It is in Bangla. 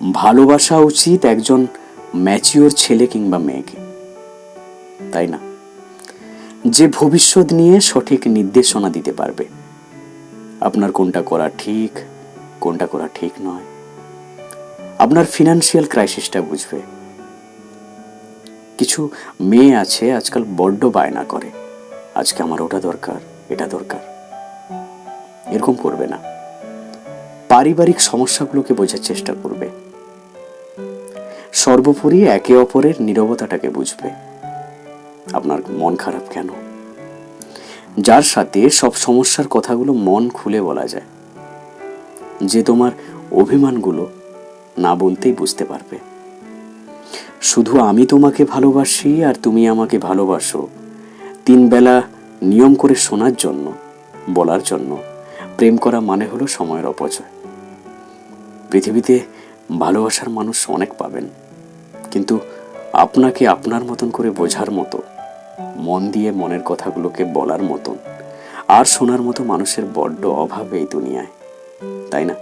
ভালোবাসা উচিত একজন ম্যাচিওর ছেলে কিংবা মেয়েকে, তাই না? যে ভবিষ্যৎ নিয়ে সঠিক নির্দেশনা দিতে পারবে, আপনার কোনটা করা ঠিক, কোনটা করা ঠিক নয়। আপনার ফিনান্সিয়াল ক্রাইসিসটা বুঝবে। কিছু মেয়ে আছে আজকাল বড্ড বায়না করে, আজকে আমার ওটা দরকার, এটা দরকার। এরকম করবে না। পারিবারিক সমস্যাগুলোকে বোঝার চেষ্টা করবে। সর্বোপরি একে অপরের নীরবতাটাকে বুঝবে। আপনার মন খারাপ কেন? যার সাথে সব সমস্যার কথাগুলো মন খুলে বলা যায়, যে তোমার অভিমানগুলো না বলতেই বুঝতে পারবে। শুধু আমি তোমাকে ভালোবাসি আর তুমি আমাকে ভালোবাসো, 3 বেলা নিয়ম করে শোনার জন্য, বলার জন্য প্রেম করা মানে হলো সময়ের অপচয়। পৃথিবীতে ভালোবাসার মানুষ অনেক পাবেন, কিন্তু আপনাকে আপনার মতন করে বোঝার মতো, মন দিয়ে মনের কথাগুলোকে বলার মতন আর শোনার মতো মানুষের বড্ড অভাব এই দুনিয়ায়, তাই না?